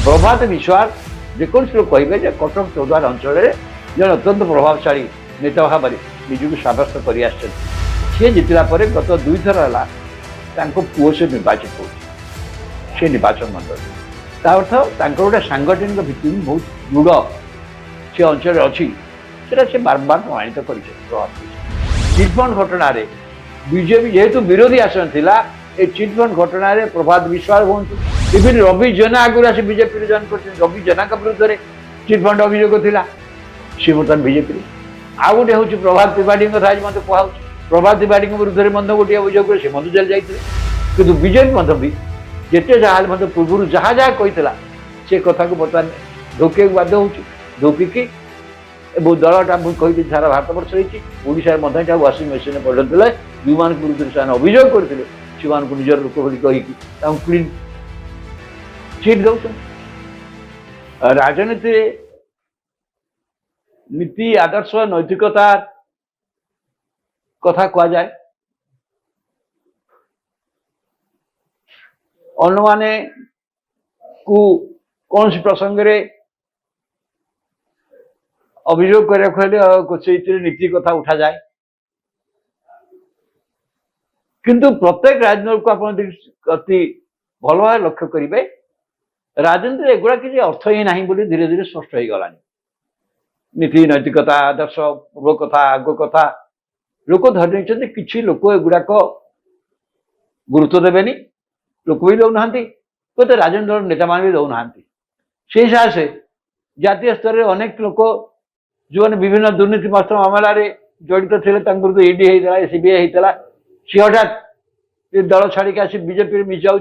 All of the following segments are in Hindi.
प्रभात विश्वास जेकोसी लोक कहे कटक चौद्वार अंचल जन अत्यंत प्रभावशाली नेता भाव निजुक सब्यस्त कर सी जितला गत 2 थर है पुओ से निर्वाचित हो निर्वाचन मंडल अर्थ गोटे सांगठनिक भित्ति बहुत दृढ़ से अंचल अच्छी से बारंबार प्रमाणित कर चिटफंड घटना बीजेपी जेहेतु विरोधी आसन था चिटफंड घटना प्रभात विश्वास हूँ इवन रवि जेना आगुरी आसी बीजेपी जॉइन कर रवि जेना विरुद्ध में चिटफंड अभियोग था सी बर्तमान बीजेपी आउ गोटे हूँ प्रभात त्रिपाठी कथा आज मत कहूँ प्रभात त्रिपाठी विरुद्ध में गोटे अभियोग से मधु जेल जाते कि बीजेपी भी जिते जहाँ मत पूर्व जहाँ जहाँ कही से कथा को बर्तमान ढोके बाध्य हो ढोकिकी दलटा मुझे सारा भारत वर्ष रही वाशिंग मेसीन परिणत है जो मान विरुद्ध से अभियोग करते से निजर लोक कहीकि क्लीन चिट दौ राजनीति नीति आदर्श नैतिकता कथा कह जाए अन्य को कौन सी प्रसंग रे अभियोग करने नीति कथा उठा जाए किंतु प्रत्येक राजनीति को आप अति भल भाव लक्ष्य करेंगे राजनीति एगुड़ा किसी अर्थ ही ना बोली धीरे धीरे स्पष्ट हो गलानी नीति नैतिकता आदर्श पूर्व कथा आग कथा लोक धरी किसी लोक एगुड़ाक गुरुत्व देवेनी लोक भी दौना तो राजनीति दल नेता मान भी दौना से हिसाब से जातीय स्तर में अनेक लोक जो मैंने विभिन्न दुर्नीति मामला जड़ित थे विरुद्ध ईडी होता है सीबीआई होता सी हठात दल छाड़ी आसी बीजेपी मिस जाऊँ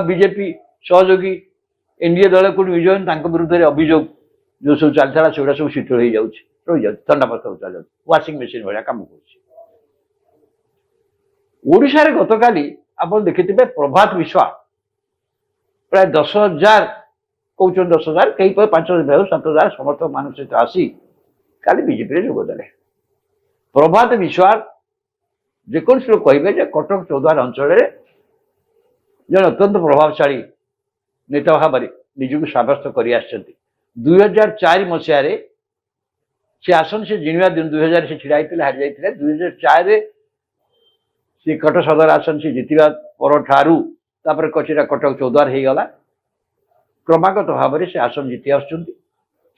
बीजेपी सहयोगी एनडीए दल को मिस विरुद्ध में अभियोग जो सब चलता से सब शीतल हो जाए ठंडा प्रस्ताव चल वाशिंग मेसीन भाया कम कर गतकाली आप देखिए प्रभात विश्वास प्राय 10,000 कौन 10,000 कई 5,000 7,000 समर्थक मान सहित आसी काली बीजेपी जोगदे प्रभात विश्वास जेकोसी लोक कहे कटक चौद्वार अंचल जन अत्यंत प्रभावशाली नेता भाव निजुक सब्यस्त कर 2004 मसीह से आसन से जिणवा दिन 2000 से छिड़ा हारि जाते 2004 से कटक सदर आसन से जीतवा पर कचेरा कटक चौद्वार हो गला क्रमागत भाव से आसन जीति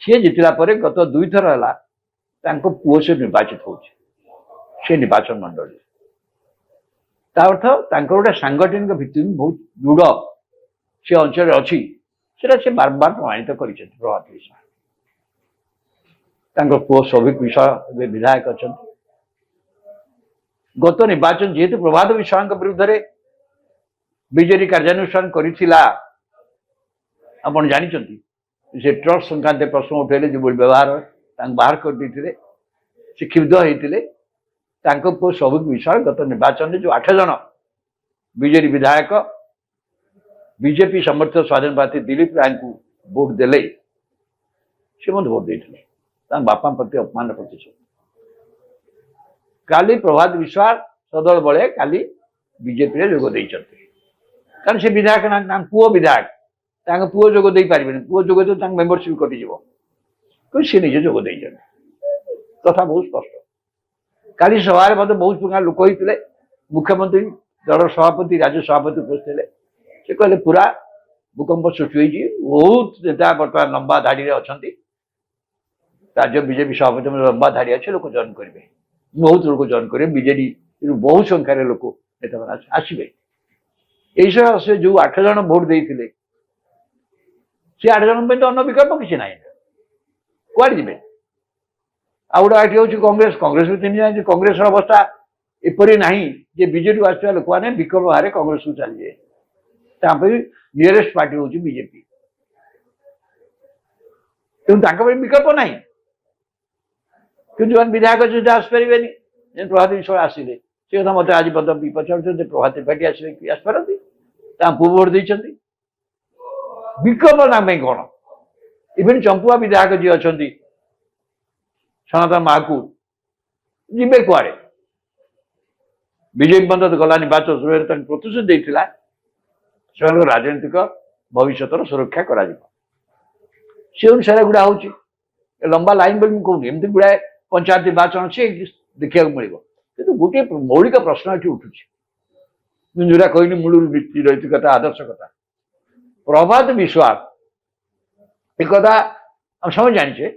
सी जितला गत 2 थर है पुओ से निर्वाचित हो निर्वाचन मंडल अर्थ गोटे सांगठनिक भित्ति बहुत दृढ़ से अंचल अच्छी से बारंबार प्रमाणित कर प्रभात विश्वास पुओ सौभिक विषय विधायक अच्छा गत निर्वाचन जेहेतु प्रभात विश्वास विरुद्ध में बीजेपी कार्यानुष्ठान करिथिला आपण जानते से ट्रस्ट संक्रांत प्रश्न उठेले जो व्यवहार बाहर कर देते से क्षुब्ध होते पुओ सौभिक विश्वास गत निर्वाचन में जो 8 जन बीजेपी विधायक बीजेपी समर्थित स्वाधीन प्रार्थी दिलीप राय को भोट देले से मत भोट देते बापा प्रति अपमान प्रतिशत काली प्रभात विश्वास सदल बड़े काली बीजेपी जोग दे कारण से विधायक ना पुओ विधायक पुओ जोग दे पारे पुओ जोग दे मेम्बरशिप कटिज सी निजे जोग दे कथा बहुत स्पष्ट काली सभा मत बहुत प्रकार लोक होते मुख्यमंत्री दल सभापति राज्य सभापति उपस्थित से कहले पूरा भूकंप सृष्टि बहुत नेता बर्तमान लंबा धाड़ी अच्छा राज्य बीजेपी सभापति लंबा धाड़ी अच्छे लोक जॉइन करेंगे बहुत लोग जॉइन करेंगे बीजेडी बहुत संख्यार लोक नेता आसवे यही से जो 8 जन भोट देते से 8 जन तो अन्न विकल्प किसी ना कौड़ जी आ गोटे हूँ कांग्रेस कांग्रेस भी 3 जन कांग्रेस अवस्था एपरी ना जे बीजेडी आसवा लोक मैंने विकल्प बाहर कांग्रेस को चली जाए नियरेस्ट पार्टी हूँ बीजेपी तेणु विकल्प ना कि जो विधायक अच्छे आसपारे प्रभात विश्वास आसिले से कथा मत आज पचार प्रभात त्रिपाठी आसवे आसपारती पुओ भोट देते विकल्प ना कौन इवन चंपुआ विधायक जी अच्छा सनातन महाकूर जीवे कुआड़े बीजेपी मत गला निर्वाचन प्रतिश्रुति देता राजनीतिक भविष्य सुरक्षा करा से अनुसार गुड़ा हूँ लंबा लाइन बोली मुझे कहूनी एमती गुड़ाए पंचायत निर्वाचन अच्छे देखा मिले कि गोटे मौलिक प्रश्न ये उठू जोटा कहनी मूल नीति नैतिकता आदर्शकता प्रभात विश्वास एक कथा हम समझ जाने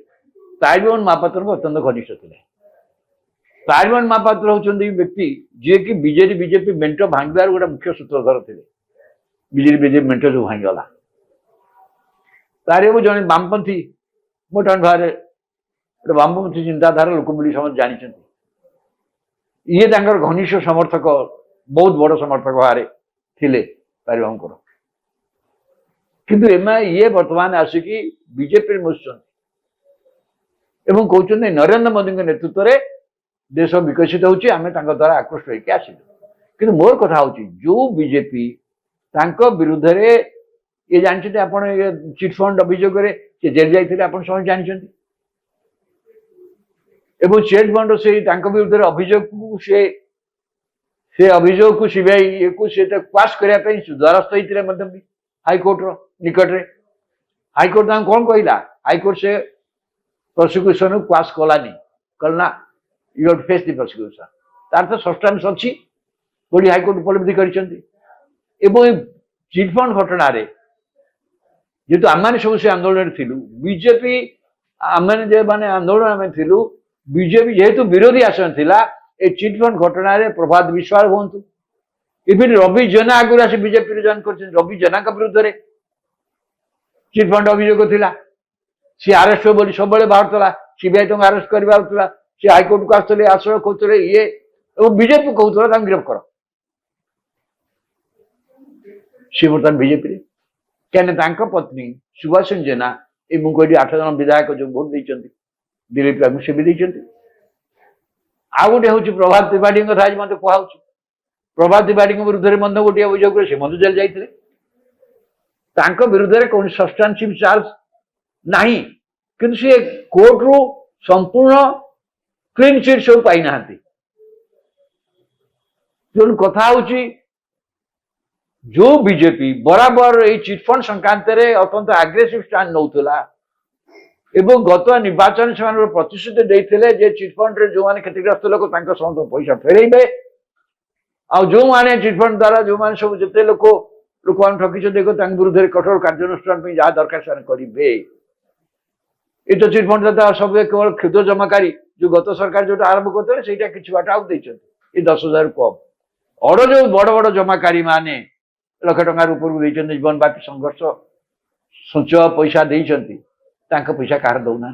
तारिमोहन महापात्र अत्यंत घनिष्ठ थे तारिमोहन महापात्र होती व्यक्ति जी कि बीजेपी बीजेपी मेंट भांगार गोटे मुख्य सूत्रधर थे बीजेपी बीजेपी मेंट जो भांगला तार जन बामपंथी मोटान भाव गोटे बामपंथी चिंताधारा लोक समझ जानी ये घनिष्ठ समर्थक बहुत बड़ समर्थक भाव थे तारिमोहन किंतु ये वर्तमान आसिकी बीजेपी मुझुं एवं कहते नरेंद्र मोदी नेतृत्व में देश विकसित होची आमे तांका द्वारा आकृष्ट होके आसिलु किंतु मोर कथा होची जो बीजेपी तांका विरुद्ध रे ये जानते आपण चिट फंड अभियोग रे से जेल जाइथिले आपण समझ जानछन्ती एवं चिट फंड से तांका विरुद्ध रे अभियोग को से अभियोग को सीबीआई को से पास करिया पे द्वारस्थ होइथिले मध्यम हाईकोर्ट रो निकट रे हाईकोर्ट तांका कोन कहला हाईकोर्ट से प्रोसिक्यूशन पास कलानी कलना you have to face the prosecution तार तो सब्सटेंस अच्छी बड़ी हाईकोर्ट उपलब्धि करिसेंती एवं चिट फंड घटना रे जेतु आम सब से आंदोलन थिलु बीजेपी आम माने आंदोलन में थिलु बीजेपी जेहेतु विरोधी आसन थिला ए चिट फंड घटना रे प्रभात विश्वास होंतु इवन रवि जेना आगुरा से बीजेपी जॉइन कर रवि जेना का विरुद्ध रे चिट फंड अभियोग थिला सी अरेस्ट हो बोली सब बाहर सीबीआई तो अरेस्ट करवा सी हाईकोर्ट को आसते आश्रय खोते ये बीजेपी कहूला गिरफ्त कर सी बर्तमान बीजेपी क्या पत्नी सुभाषिनी जेना ये मुझे 8 जन विधायक जो भोट देते दिलीप राय से भी देते आ गोटे हूँ प्रभात त्रिपाठी कथा आज मत कहु प्रभात त्रिपाठी विरुद्ध में मध्य गोटे अभियोग से मध्य जेल जाते विरुद्ध कौन सब्सटेंसिव चार्ज नहीं किंतु सी कोर्ट रु संपूर्ण क्लीन चिट सब पाई ना जो कथा हूँ जो बीजेपी बराबर ये चिटफंड संक्रांत अत्यंत आग्रेसिव स्टांड नौला एवं गत निर्वाचन से प्रतिश्रुति देते चिटफंड जो मैंने क्षतिग्रस्त लोक समस्त पैसा फेरइबे जो मैंने चिटफंड द्वारा जो मैंने सब जिते लोक मैंने ठकी विरुद्ध कठोर कार्यानुष्ठान जहाँ दरकार से करेंगे ये तो चिटफंड दाता सब केवल क्षुद्र जमाकारी जो गत सरकार जो आरंभ करते किसी बाट आउट ये 10,000 कम और जो बड़ बड़ जमाकारी माने लक्ष टंकार ऊपर जीवन व्यापी संघर्ष संचय पैसा देती पैसा कह दौना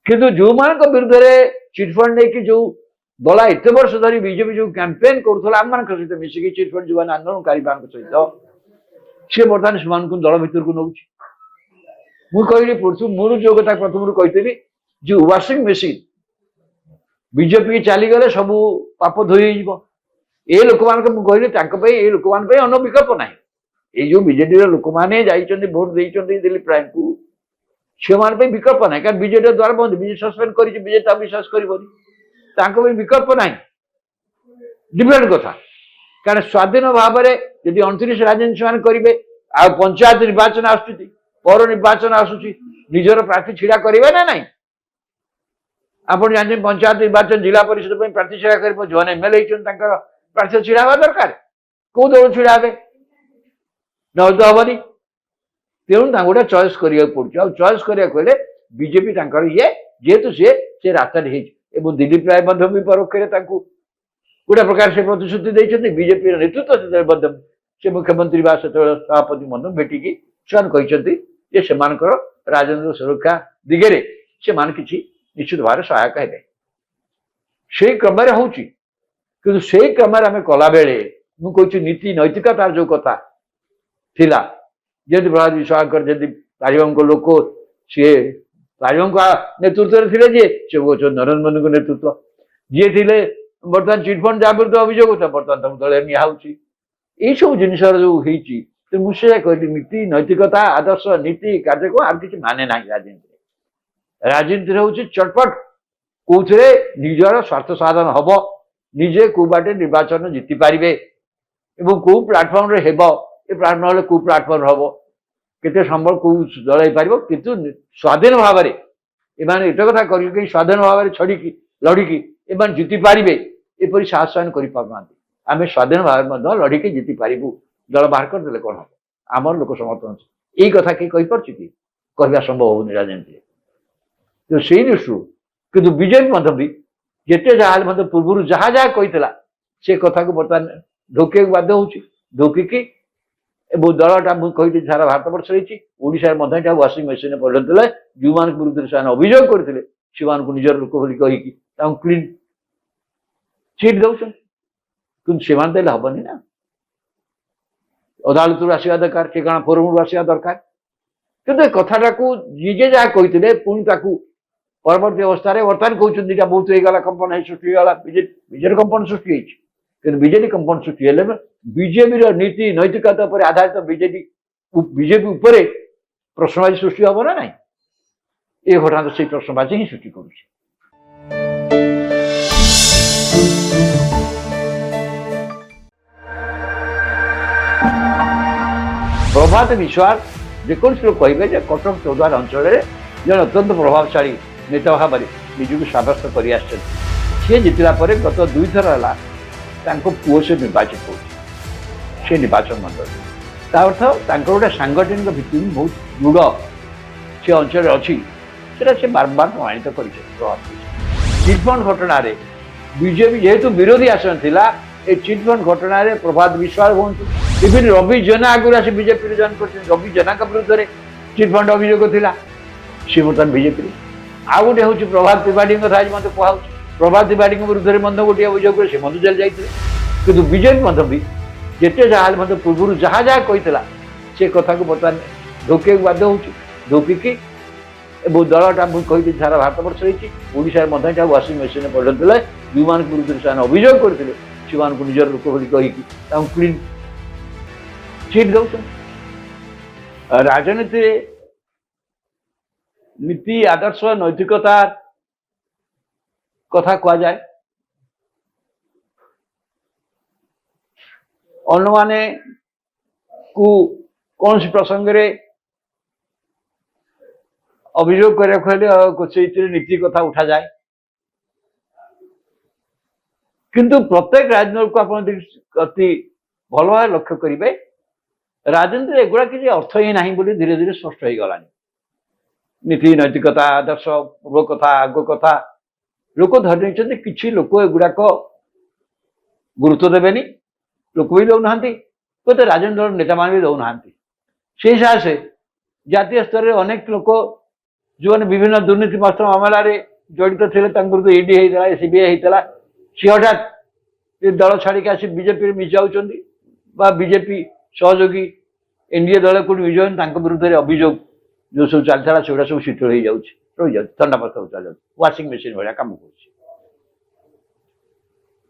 किंतु जो मान विरुद्ध चिटफंड नहीं जो दल एत वर्ष धरी बीजेपी जो कैंपेन करूला आम सहित मिसिकी चिटफंड जो आंदोलनकारी सहित सी बर्तमान से दल भितर को नौ मुझे मुझे जो कथा प्रथम कही जो वाशिंग मेसीन बीजेपी चलीगले सब पाप धोई ये लोक मान कहली ये लोक अन्न विकल्प ना ये जो बीजेडी लोक मैंने भोट देते दिलीप राय को से विकल्प ना कारण बीजेडी द्वारा बंद बीजेडी सस्पेंड कर बीजेडी विश्वास कर विकल्प ना डिफरेंट कथा कारण स्वाधीन भाव में यदि 29 राजनीति से करेंगे आ पंचायत निर्वाचन आसुची पौर निर्वाचन आसूची निजर प्रार्थी छिड़ा करेंगे ना नहीं आप जानते पंचायत निर्वाचन जिला परिषद प्रार्थी छिड़ा कर जो एमएलए प्रार्थी छिड़ा हवा दरकार कौ दल छिड़ा हे न तो हेनी तेणु गोटे चॉइस करा पड़े चॉइस करा बीजेपी ये जेहेतु सी रास्ता दिलीप राय भी परोक्ष गोटे प्रकार से प्रतिश्रुति देते बीजेपी नेतृत्व से मुख्यमंत्री बा सभापति भेटिकी से राजनीतिक सुरक्षा दिगरे से निश्चित भाव सहायक है से क्रम हूँ कि से क्रम आम कला बेले मुझे नीति नैतिकतार जो कथा थिला जदि प्रभात विश्वास जदि तारिबाम लोक सी तारिबाम नेतृत्व थे जे नरेंद्र मोदी नेतृत्व जी थे बर्तमान चिटफंड जहाँ विरुद्ध अभियोग होता बर्तमान दल निहा यही सब जिन जो मुझे कहली नीति नैतिकता आदर्श नीति कार्यक्रम आर किसी माने ना राजनीति राजनीति हूँ चटपट कौथे निजर स्वार्थ साधन हम निजे कौ बाटे निर्वाचन जीति पारे कौ प्लाटफर्म रे हेब ए प्लाटफर्म कौ प्लाटफर्म हम केते संबल कौ दल पार किंतु स्वाधीन भाव में एमाने एट कथा कर स्वाधीन भाव में छड़ी लड़िकी एम जीति पारे एपरी साहस ସେମାନେ କରିପାରୁନାହାନ୍ତି। ଆମେ ସ୍ୱାଧୀନ ଭାବରେ ମଧ୍ୟ ଲଢ଼ିକି ଜିତି ପାରିବୁ। ଦଳ ବାହାର କରିଦେଲେ କ'ଣ ହେବ? ଆମର ଲୋକ ସମର୍ଥନ ଅଛି। ଏଇ କଥା କିଏ କହିପାରୁଛି କି? କହିବା ସମ୍ଭବ ହେଉନି ରାଜନୀତିରେ। ତ ସେଇ ଦୃଷ୍ଟିରୁ କିନ୍ତୁ ବିଜେପି ମଧ୍ୟ ବି ଯେତେ ଯାହା ହେଲେ ମଧ୍ୟ ପୂର୍ବରୁ ଯାହା ଯାହା କହିଥିଲା ସେ କଥାକୁ ବର୍ତ୍ତମାନ ଢୋକିବାକୁ ବାଧ୍ୟ ହେଉଛି। ଢୋକିକି ଏବଂ ଦଳଟା ମୁଁ କହିଲି ସାରା ଭାରତବର୍ଷ ରହିଛି, ଓଡ଼ିଶାରେ ମଧ୍ୟ ଏଇଟା ୱାସିଂ ମେସିନରେ ପରିଣତ ହେଲା। ଯେଉଁମାନଙ୍କ ବିରୁଦ୍ଧରେ ସେମାନେ ଅଭିଯୋଗ କରିଥିଲେ ସେମାନଙ୍କୁ ନିଜର ଲୋକ ବୋଲି କହିକି ତାଙ୍କୁ କ୍ଲିନ୍ ଚିଟ୍ ଦଉଛନ୍ତି। କିନ୍ତୁ ସେମାନେ ଦେଲେ ହବନି ନା, ଅଦାଲତରୁ ଆସିବା ଦରକାର, ଠିକଣା ଫୋରମରୁ ଆସିବା ଦରକାର। କିନ୍ତୁ ଏ କଥାଟାକୁ ନିଜେ ଯାହା କହିଥିଲେ ପୁଣି ତାକୁ ପରବର୍ତ୍ତୀ ଅବସ୍ଥାରେ ବର୍ତ୍ତମାନ କହୁଛନ୍ତି ଏଇଟା ବହୁତ ହେଇଗଲା, କମ୍ପନ ସୃଷ୍ଟି ହେଇଗଲା। ବିଜେଡି କମ୍ପନ ସୃଷ୍ଟି ହେଇଛି, କିନ୍ତୁ ବିଜେଡି କମ୍ପନ ସୃଷ୍ଟି ହେଲେ ବିଜେପିର ନୀତି ନୈତିକତା ଉପରେ ଆଧାରିତ ବିଜେପି ଉପରେ ପ୍ରଶ୍ନବାଚୀ ସୃଷ୍ଟି ହବ ନା ନାହିଁ? ଏ ଘଟଣା ତ ସେଇ ପ୍ରଶ୍ନବାଚୀ ହିଁ ସୃଷ୍ଟି କରୁଛି। प्रभात विश्वास जेको लोग कहे कटक चौद्वार अंचल जन अत्यंत प्रभावशाली नेता भाव में निजक सब्यस्त कर जितला गत 2 थर है पुओ से निर्वाचित हो निर्वाचन मंडल अर्थ गोटे सांगठनिक भित्ति बहुत दृढ़ से अंचल अच्छी से बारंबार प्रमाणित कर चिटफंड घटना बीजेपी जेहेतु विरोधी आसन था ए चिटफंड घटना प्रभात विश्वास हूँ इवन रवि जेना आगुरी आसी बीजेपी जॉइन कर रवि जेना विरुद्ध में चिटफंड अभियोग था सी बर्तमान बीजेपी आउ गोटे हूँ प्रभात त्रिपाठी कथा आज मत कहूँ प्रभात त्रिपाठी विरुद्ध में गोटे अभियोग से मधु जेल जाते कि बीजेपी भी जिते जहाँ पूर्व जहाँ जहाँ कही से कथा को बर्तमान ढोकिया बाध्य हूँ ढोकिकी दलटा मुझे कही सारा भारतवर्ष रही ओडिशा वाशिंग मेसीन परिणत है जो विरुद्ध से अभियोग करते निजर लोक कहीकि क्लीन चिट दौरान राजनीति नीति आदर्श नैतिकता कथा कह जाए अन्य माने को कौन सी प्रसंग रे अभियोग करने नीति कथा उठा जाए किंतु प्रत्येक राजनीति को आप अति भल भाव लक्ष्य करेंगे राजनीति एगुड़ा किसी अर्थ ही ना बोली धीरे धीरे स्पष्ट हो गलानी नीति नैतिकता आदर्श पूर्व कथा आग कथा लोक धरी किसी लोक एगुड़ाक गुरुत्व देवेनी लोक भी दौना तो राजनीति दल नेता मान भी दौना से हिसाब से जातीय स्तर में अनेक लोक जो मैंने विभिन्न दुर्नीति मामला जड़ित थे विरुद्ध ईडी होता एसीबीआई होता सी हठात दल छाड़ी आसी बीजेपी मिस जाऊँ बीजेपी सहयोगी एनडीए दल को मिजन विरुद्ध में अभियोग जो सब चलता से सब शीतल हो जाए ठंडा प्रस्ताव चल वाशिंग मेसीन भाया कम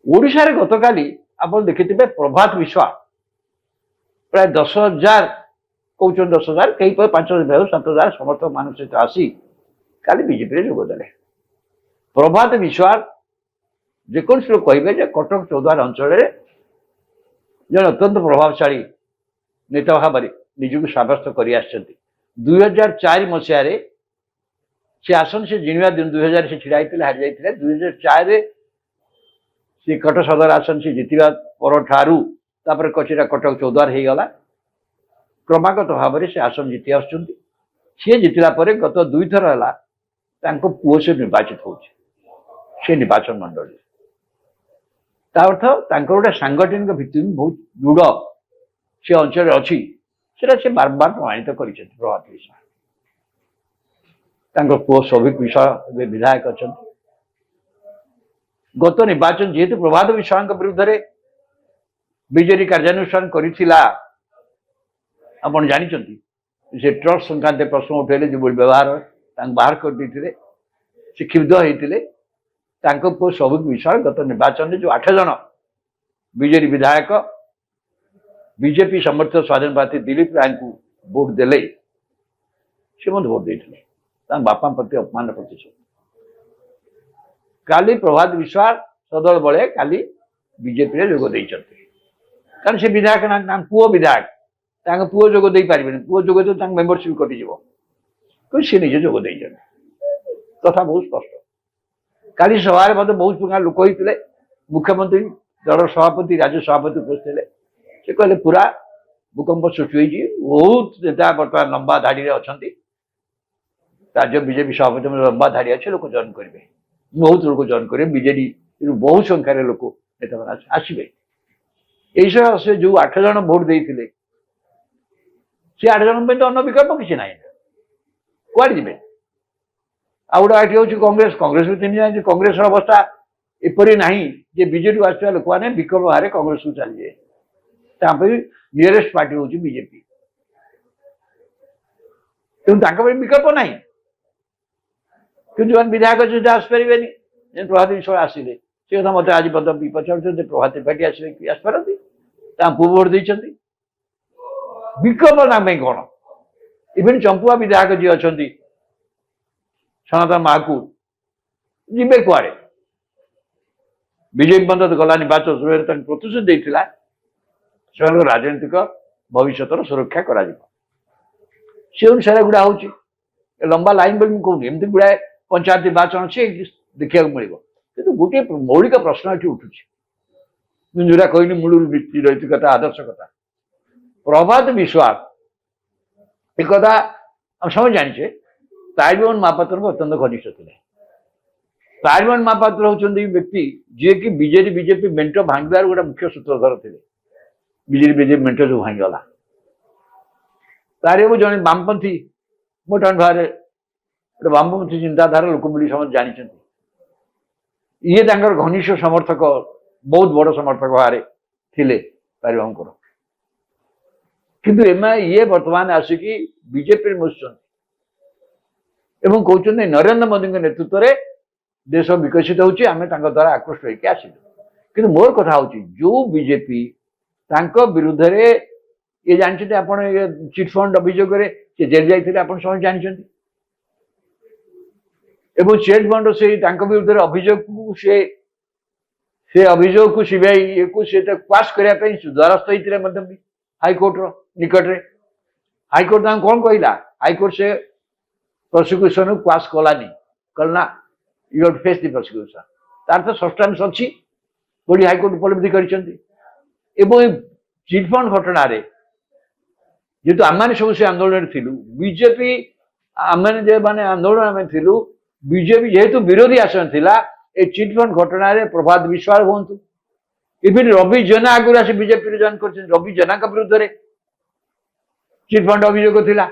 कर गतकाली आप देखिए प्रभात विश्वास प्राय 10,000 कौन 10,000 कई 5,000 7,000 समर्थक मान सहित आसी काली बीजेपी जोगदेले प्रभात विश्वास जेको लोग कहे कटक चौद्वार अंचल जन अत्यंत प्रभावशाली नेता भाव में निजक सब्यस्त कर 2004 मसीह से आसन से जिणवा दिन 2000 से छिड़ा हारि जाते 2004 से कटक सदर आसन से जितवा पर कचरा कटक चौद्वार हो गला क्रमागत भाव में से आसन जीति सी जितला गत 2 थर है पुओ से निर्वाचित हो निर्वाचन मंडल अर्थ गोटे सांगठनिक भित्ति बहुत दृढ़ से अंचल अच्छी से बारंबार प्रमाणित कर प्रभात विश्वास पुओ सौभिक विषय विधायक अच्छा गत निर्वाचन जेहेतु प्रभात विश्वास विरुद्ध में बीजेपी कार्यानुष्ठान करिथिला आपण जानिचंती से ट्रक संक्रांत प्रश्न उठेले जो व्यवहार बाहर कर देथिले से क्षुब्ध होते पुओ सौभिक विश्वास गत निर्वाचन में जो 8 जन बीजेपी विधायक बीजेपी समर्थित स्वाधीन प्रार्थी दिलीप राय को भोट देले से मत भोट देते बापा प्रति अपमान प्रतिशत काली प्रभात विश्वास सदल बड़े काली बीजेपी जोग देते कारण से विधायक नाम पुओ विधायक पुओ जोग दे पारे पुओ जोग दे मेम्बरशिप कटिज कि सी निजे जोग दे कथा बहुत स्पष्ट काली सभा मत बहुत प्रकार लोक होते मुख्यमंत्री दल सभापति राज्य सभापति उपस्थित से कहले पूरा भूकंप सृष्टि होती बहुत नेता बर्तमान लंबा धाड़ी अच्छा राज्य बीजेपी सभापति लंबा धाड़ी अच्छे लोक जॉइन करेंगे बहुत लोग जॉइन करेंगे बीजेडी बहुत संख्यार लोक नेता मैंने आसवे यही से जो 8 जन भोट देते से 8 जन तो अन्न विकल्प किसी ना कौन जी आ गोटे हूँ कांग्रेस कांग्रेस तीन जन कांग्रेस अवस्था एपरी ना जे बीजेडी आसवा लोक मैंने विकल्प बाहर कांग्रेस को चली जाए नियरेस्ट पार्टी हूँ बीजेपी तेणु विकल्प ना कि जो विधायक अच्छे आसपारे प्रभात विश्वास आसिले से कथा मत आज पद पचार प्रभात त्रिपाठी आसवे कि आसपारती पु भोट देते विकल्प ना कौन इवेन चंपुआ विधायक जी अच्छा सनातन महाकूर जीवे कुआड़े बीजेपी बंद गला निर्वाचन समय प्रतिश्रुति देता से राजनीतिक भविष्य सुरक्षा कर अनुसार गुड़ा हूँ लंबा लाइन बोली कहूनी एमती गुड़ाए पंचायत निर्वाचन से देखा मिले कि गोटे मौलिक प्रश्न ये उठू जोटा कहनी मूल नैतिकता आदर्शकता प्रभात विश्वास एक कथा हम समझ जाने तारिमोहन महापात्र अत्यंत घनिष्ठ थे तारिमोहन महापात्र होती व्यक्ति जी कि बीजेडी बीजेपी मेंट भांगार गोटे मुख्य सूत्रधर थे बीजेडी बीजेपी मेंट जो भांगीगला तार जड़े बामपंथी मोटामोटी भाव गोटे बामपंथी चिंताधारा लोक बोली समझ जानी ये घनिष्ठ समर्थक बहुत बड़ समर्थक भाव थे तारिमोहन किंतु ये वर्तमान आसिकी बीजेपी मुझुं कहते नरेंद्र मोदी नेतृत्व में देश विकसित होमें द्वारा आकृष्ट होकर आस कि मोर कथा हूँ जो बीजेपी विरुद्ध ये जानते आप चिटफंड अभियोग जेल जाते आप समझ जानते चिट फंड से विरुद्ध अभियोग से अभियोग को सीबीआई ये को पास करने द्वारस्थ होते हाईकोर्ट निकट में हाईकोर्ट कौन कहला हाईकोर्ट से प्रोसिक्यूशन पास कलानी कहना you have to face the prosecution तार तो सब्सटेंस अच्छी बोली हाईकोर्ट उपलब्धि कर चिटफंड घटन जेहेतु आम सब से आंदोलन थिलु बीजेपी आम मैंने आंदोलन आम थिलु बीजेपी जेहेतु विरोधी आसन थिला ए चिटफंड घटन प्रभात विश्वास हूँ इवन रवि जेना आगुरी आसी बीजेपी जॉइन कर रवि जेना विरुद्ध में चिटफंड अभियोग थिला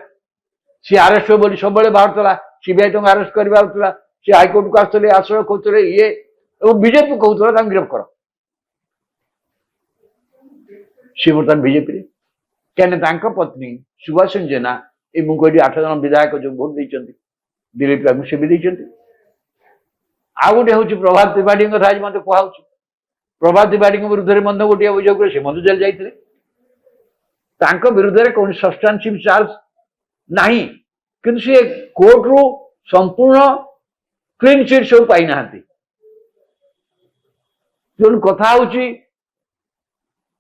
सी आरेस्ट हो बोली सब बाहर सीबीआई तुम आरेस्ट कर सी हाईकोर्ट को आसते आश्रय कहते ये बीजेपी कहूला गिरफ्त कर सी बर्तमान बीजेपी क्या पत्नी सुभाषिनी जेना ये मुझे 8 जन विधायक जो भोट देते दिलीप राय से भी देते आ गए हूँ प्रभात त्रिपाठी कथा आज मत कहूँ प्रभात त्रिपाठी विरुद्ध में मत गोटे अभियोग से मत जेल जाते विरुद्ध में कौन सब्सटेंसिव चार्ज नहीं किंतु सी कोर्ट रु संपूर्ण क्लीन चिट सब पाई ना जो कथा हूँ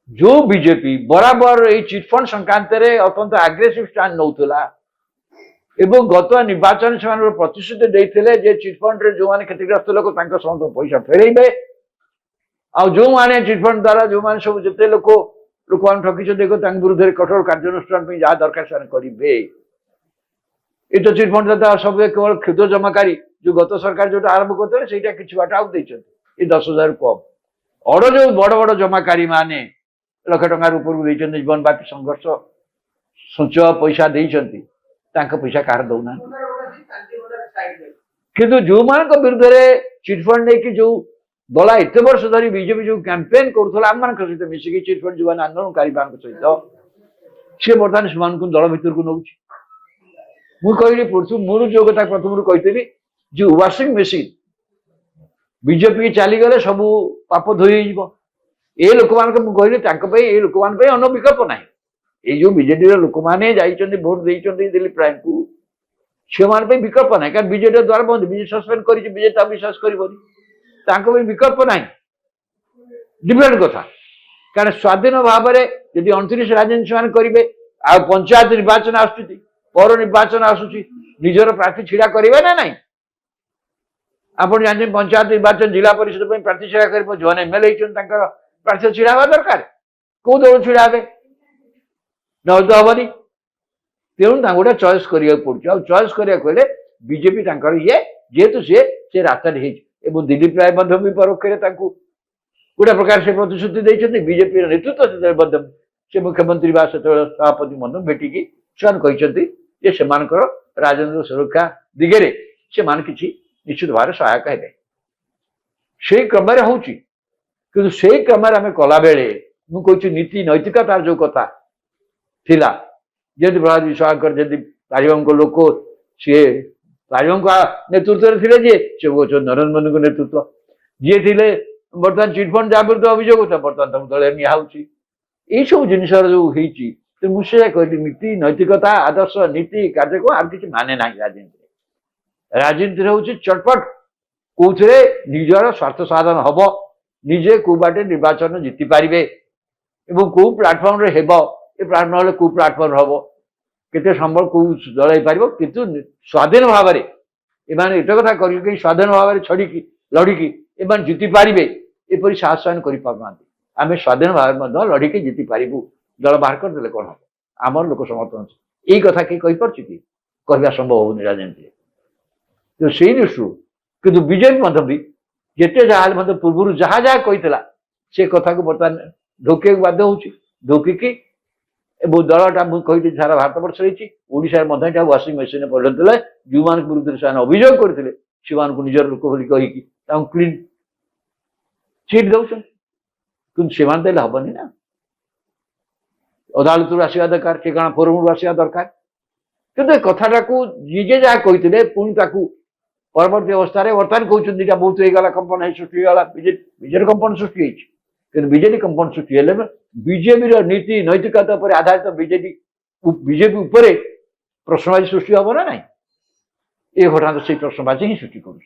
जो बीजेपी बराबर ये चिटफंड संक्रांत अत्यंत आग्रेसिव स्टांड नौला एवं गत निर्वाचन से प्रतिश्रुति देते चिटफंड जो मैंने क्षतिग्रस्त लोक समस्त पैसा फेरइबे आ जो मैंने चिटफंड द्वारा जो मैंने सब जिते लोक मैंने ठकी विरुद्ध कठोर कार्यानुष्ठान जहाँ दरकार से करेंगे ये तो चिटफंड दाता सब केवल क्षुद्र जमाकारी जो गत सरकार जो आरंभ करते कि बाट आउट ये 10,000 कम और जो बड़ बड़ जमाकारी माने लक्ष टकर ऊपर जीवन बापी संघर्ष संचय पैसा देती पैसा कह दौना किंतु जो मान विरुद्ध में चिटफंड नहीं जो दला एत वर्ष धरी बीजेपी जो कैंपेन करूला आम मान सहित मिसिकी चिटफंड जो आंदोलनकारी सहित सी बर्तमान से दल भितर को नौ मुझे मूल जो कथा प्रथम कही जो वाशिंग मेसीन बीजेपी चलीगले सब पाप धोई ये लोक मान कहली ये लोक मान अन्न विकल्प ना ये जो बीजेडी लोक मैंने भोट देते दिलीप राय को से विकल्प ना क्या बीजेडी द्वारा बंद बीजेडी सस्पेंड कर बीजेडी विश्वास कर विकल्प ना डिफरेंट कथा कारण स्वाधीन भाव में जब 29 राजनीति से करेंगे आ पंचायत निर्वाचन आसुची पौर निर्वाचन आसुची निजर प्रार्थी छिड़ा करेंगे ना नहीं आप जानते पंचायत निर्वाचन जिला परिषद प्रार्थी छिड़ा कर जो एमएलए प्रार्थी छिड़ा हवा दरकार कौ दल छिड़ा हे न तो हेनी तेणु गोटे चॉइस करा पड़े चॉइस करा बीजेपी ये जेहेतु सी रास्ता दिलीप राय भी परोक्ष गोटे प्रकार से प्रतिश्रुति देते बीजेपी नेतृत्व से मुख्यमंत्री बा सभापति मन भेटिकी से राजनीतिक सुरक्षा दिगरे से निश्चित भाव सहायक है से क्रम हो क्रम आम कला बेले मुझे नीति नैतिकतार जो कथा थिला जदि प्रहलाद विश्वासकर जदि तालिबान लोक सी तालिबान नेतृत्व थे जे नरेंद्र मोदी को नेतृत्व जी थे बर्तमान चिटफंड जहाँ विरुद्ध अभियोग होता बर्तमान दल निहाउची यही सब जिन जो मुझे कहली नीति नैतिकता आदर्श नीति कार्यक्रम आगे किसी माने ना राजनीति राजनीति हूँ चटपट कौथे निजर स्वार्थ साधन हम निजे कौ बाटे निर्वाचन जीति पारे कौ प्लाटफर्म रे प्लाटफर्म कौ प्लाटफर्म हम केते संबल कौ दल हो किंतु स्वाधीन भाव में एमाने एट कथा कर स्वाधीन भाव में छड़ी लड़िकी एम जीति पारे एपरी साहस कर आम स्वाधीन भाव लड़िकी जीति पारू दल बाहर करदे कौन हम आम लोक समर्थन अच्छे यही कथा किए कहीपी कहवा संभव होनी राजनीति तो से दृष्टि कि बीजेपी भी जिते जहाँ पूर्व जहाँ जहाँ कही से कथा को बर्तमान ढोक बाध्य होकिकी दलटा मुझे सारा भारत वर्ष ओडा वाशिंग मेसीन परिणत जो मान विरुद्ध से अभियोग करते से निजर लोक बोली क्लीन चिट दौरान कि से हेनी ना अदालत आसवा दरकार ठिकाना फोरम आसवा दरकार कि कथाटा को निजे जहाँ कही पुणी परवर्ती अवस्था बर्तमान कहते बहुत होगा कंपन सृष्टिगला बीजेपी कंपन सृष्टि कि बीजेपी कंपन सृष्टि बीजेपी नीति नैतिकता पर आधारित बीजेपी प्रश्नवाची सृष्टि हम ना ना ये घटना तो से प्रश्नवाची ही सृष्टि कर